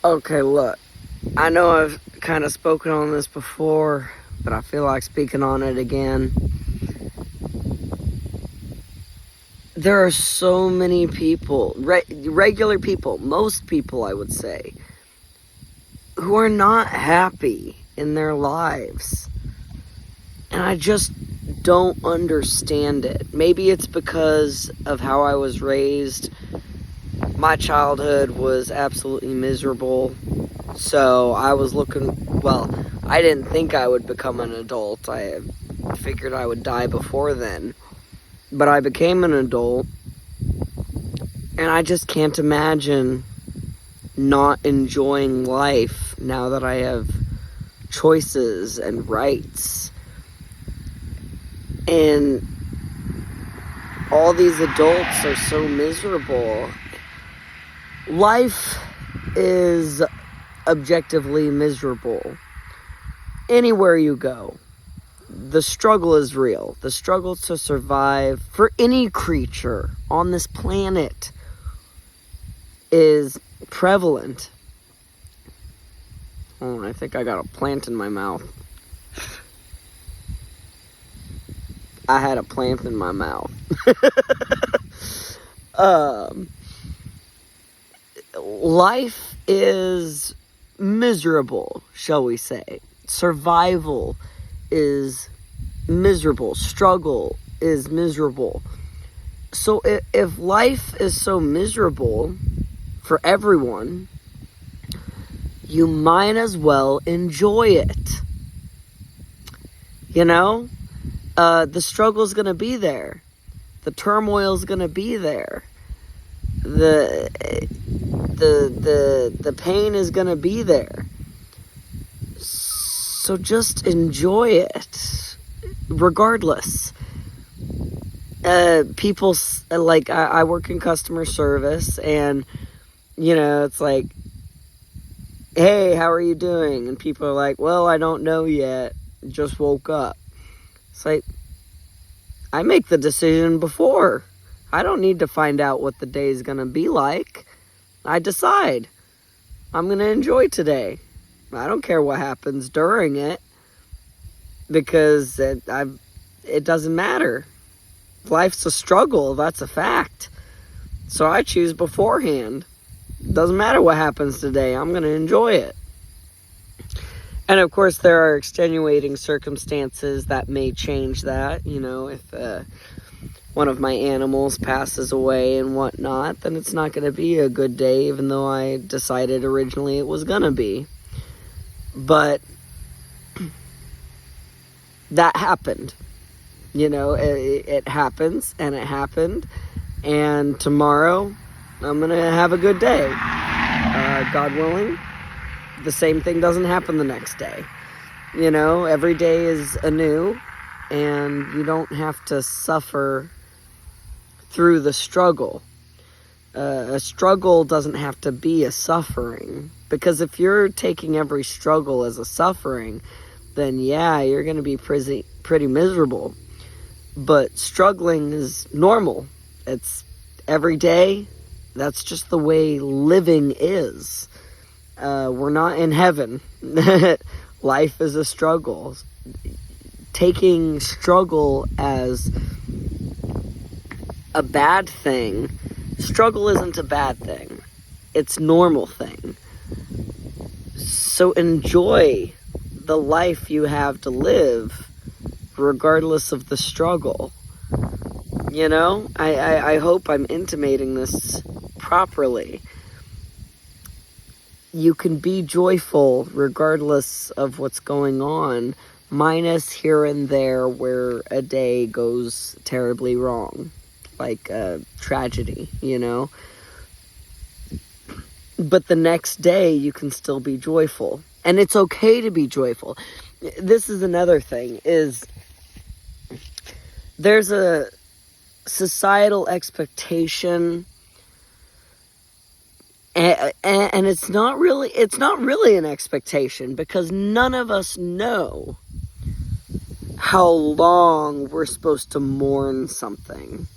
Okay, look, I know I've kind of spoken on this before, but I feel like speaking on it again. There are so many people, regular people, most people I would say, who are not happy in their lives. And I just don't understand it. Maybe it's because of how I was raised. My childhood was absolutely miserable. So I was I didn't think I would become an adult. I figured I would die before then. But I became an adult, and I just can't imagine not enjoying life now that I have choices and rights. And all these adults are so miserable. Life is objectively miserable. Anywhere you go, the struggle is real. The struggle to survive for any creature on this planet is prevalent. Oh, I think I got a plant in my mouth. I had a plant in my mouth. Life is miserable, shall we say. Survival is miserable. Struggle is miserable. So if life is so miserable for everyone, you might as well enjoy it. You know? The struggle's gonna be there. The turmoil's gonna be there. The pain is gonna be there. So just enjoy it, regardless. People, like, I work in customer service, and, it's like, hey, how are you doing? And people are like, well, I don't know yet, just woke up. It's like, I make the decision before. I don't need to find out what the day is going to be like. I decide. I'm going to enjoy today. I don't care what happens during it, because it doesn't matter. Life's a struggle, that's a fact. So I choose beforehand. Doesn't matter what happens today, I'm going to enjoy it. And of course, there are extenuating circumstances that may change that. If one of my animals passes away and whatnot, then it's not going to be a good day, even though I decided originally it was going to be. But that happened. It happens, and it happened. And tomorrow, I'm going to have a good day. God willing, the same thing doesn't happen the next day. Every day is anew, and you don't have to suffer through the struggle. A struggle doesn't have to be a suffering, because if you're taking every struggle as a suffering, then yeah, you're going to be pretty miserable. But struggling is normal. It's every day. That's just the way living is. We're not in heaven. Life is a struggle. Taking struggle as a bad thing, struggle isn't a bad thing. It's a normal thing. So enjoy the life you have to live, regardless of the struggle. I hope I'm intimating this properly. You can be joyful regardless of what's going on, minus here and there where a day goes terribly wrong, like a tragedy, But the next day you can still be joyful, and it's okay to be joyful. This is another thing, is there's a societal expectation, and it's not really an expectation, because none of us know how long we're supposed to mourn something.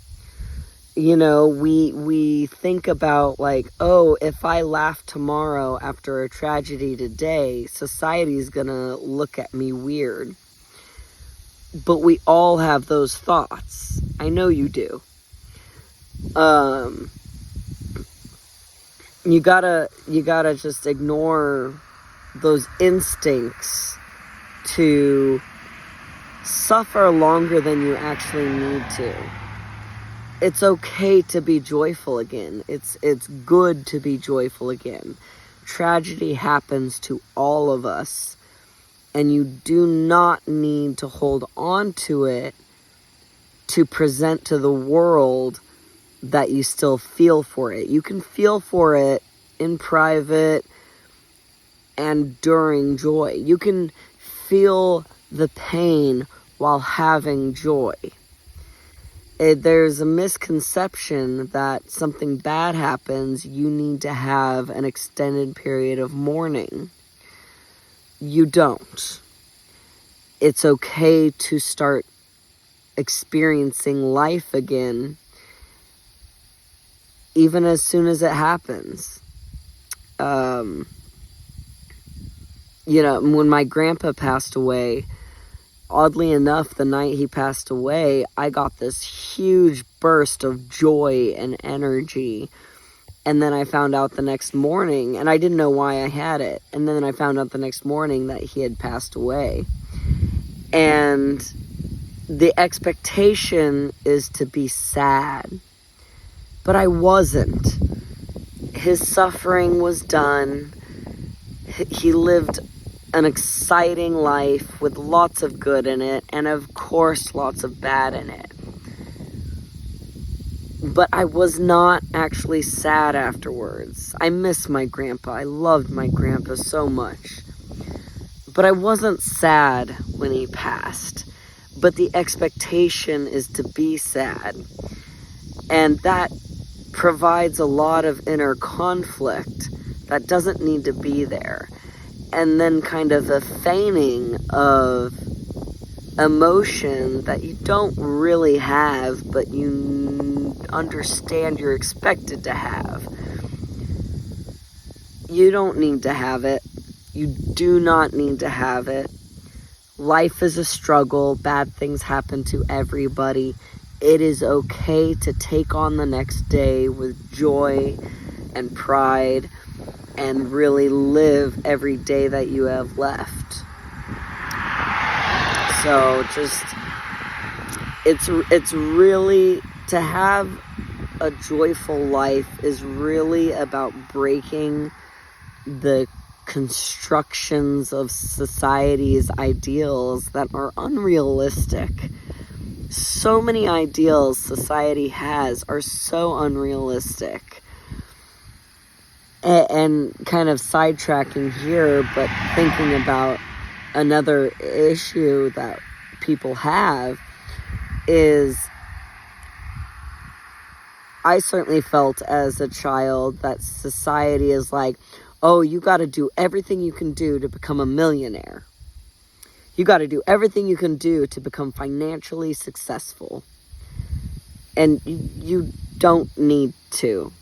we think about like, oh, if I laugh tomorrow after a tragedy today, society's gonna look at me weird. But we all have those thoughts. I know you do. You gotta just ignore those instincts to suffer longer than you actually need to. It's okay to be joyful again. It's good to be joyful again. Tragedy happens to all of us, and you do not need to hold on to it to present to the world that you still feel for it. You can feel for it in private and during joy. You can feel the pain while having joy. There's a misconception that something bad happens, you need to have an extended period of mourning. You don't. It's okay to start experiencing life again, even as soon as it happens. When my grandpa passed away, oddly enough, the night he passed away, I got this huge burst of joy and energy. And then I found out the next morning, and I didn't know why I had it. And then I found out the next morning that he had passed away. And the expectation is to be sad. But I wasn't. His suffering was done. He lived an exciting life with lots of good in it, and of course lots of bad in it. But I was not actually sad afterwards. I miss my grandpa. I loved my grandpa so much. But I wasn't sad when he passed. But the expectation is to be sad. And that provides a lot of inner conflict that doesn't need to be there. And then kind of a feigning of emotion that you don't really have, but you understand you're expected to have. You don't need to have it. You do not need to have it. Life is a struggle. Bad things happen to everybody. It is okay to take on the next day with joy and pride and really live every day that you have left. So it's really, to have a joyful life is really about breaking the constructions of society's ideals that are unrealistic. So many ideals society has are so unrealistic. And kind of sidetracking here, but thinking about another issue that people have is, I certainly felt as a child that society is like, oh, you got to do everything you can do to become a millionaire. You got to do everything you can do to become financially successful. And you don't need to.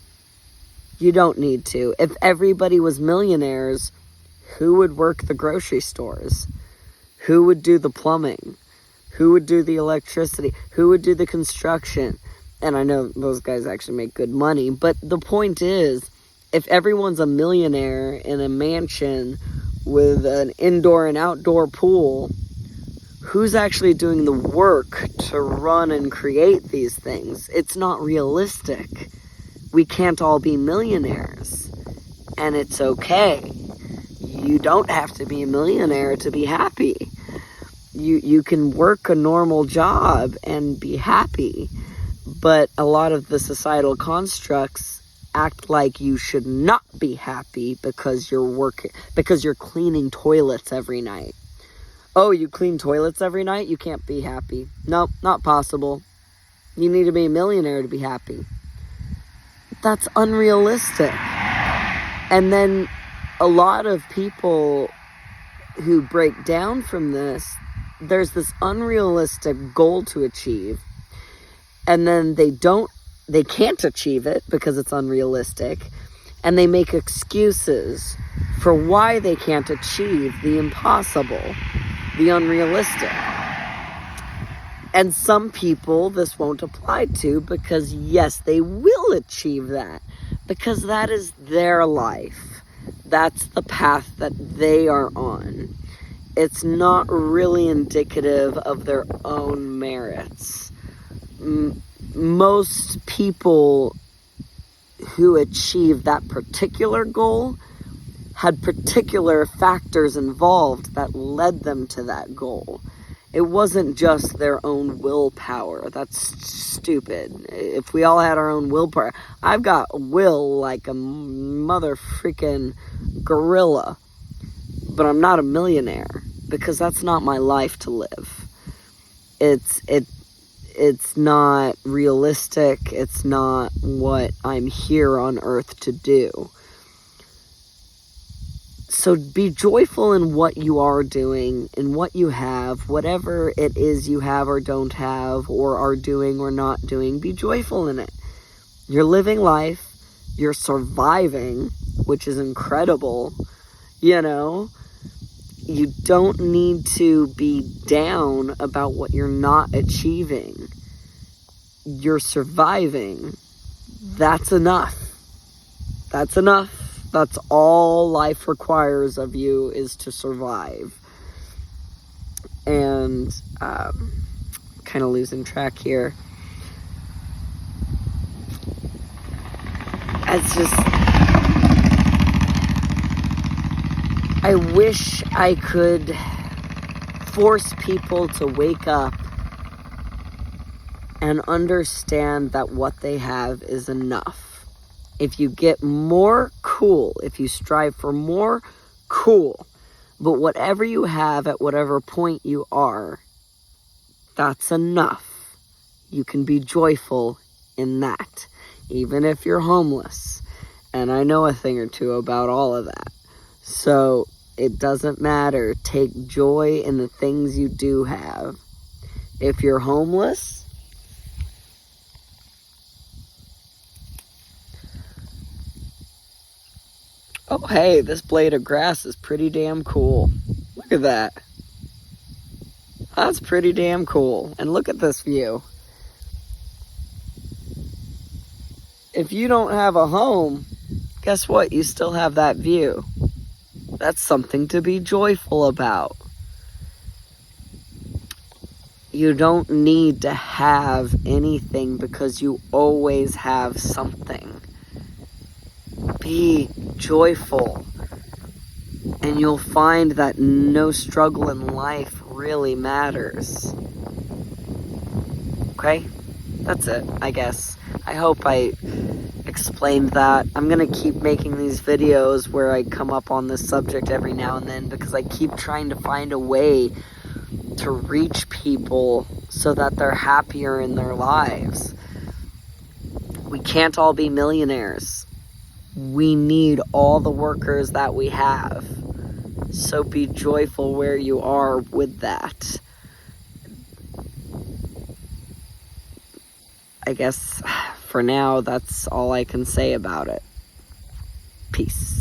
You don't need to. If everybody was millionaires, who would work the grocery stores? Who would do the plumbing? Who would do the electricity? Who would do the construction? And I know those guys actually make good money, but the point is, if everyone's a millionaire in a mansion with an indoor and outdoor pool, who's actually doing the work to run and create these things? It's not realistic. We can't all be millionaires, and it's okay. You don't have to be a millionaire to be happy. You can work a normal job and be happy, but a lot of the societal constructs act like you should not be happy because you're cleaning toilets every night. Oh, you clean toilets every night? You can't be happy. Nope, not possible. You need to be a millionaire to be happy. That's unrealistic. And then a lot of people who break down from this, there's this unrealistic goal to achieve, and then they don't they can't achieve it because it's unrealistic, and they make excuses for why they can't achieve the impossible, the unrealistic. And some people this won't apply to, because yes, they will achieve that, because that is their life. That's the path that they are on. It's not really indicative of their own merits. Most people who achieve that particular goal had particular factors involved that led them to that goal. It wasn't just their own willpower. That's stupid. If we all had our own willpower, I've got will like a mother freaking gorilla, but I'm not a millionaire because that's not my life to live. It's not realistic. It's not what I'm here on earth to do. So be joyful in what you are doing, in what you have, whatever it is you have or don't have, or are doing or not doing. Be joyful in it. You're living life. You're surviving, which is incredible. You know, you don't need to be down about what you're not achieving. You're surviving. That's enough. That's enough. That's all life requires of you, is to survive. And kind of losing track here. It's just, I wish I could force people to wake up and understand that what they have is enough. If you get more, cool. If you strive for more, cool. But whatever you have at whatever point you are, that's enough. You can be joyful in that, even if you're homeless. And I know a thing or two about all of that. So it doesn't matter. Take joy in the things you do have. If you're homeless, oh, hey, this blade of grass is pretty damn cool. Look at that. That's pretty damn cool. And look at this view. If you don't have a home, guess what? You still have that view. That's something to be joyful about. You don't need to have anything because you always have something. Be joyful, and you'll find that no struggle in life really matters. Okay? That's it, I guess. I hope I explained that. I'm gonna keep making these videos where I come up on this subject every now and then, because I keep trying to find a way to reach people so that they're happier in their lives. We can't all be millionaires. We need all the workers that we have. So be joyful where you are with that. I guess for now, that's all I can say about it. Peace.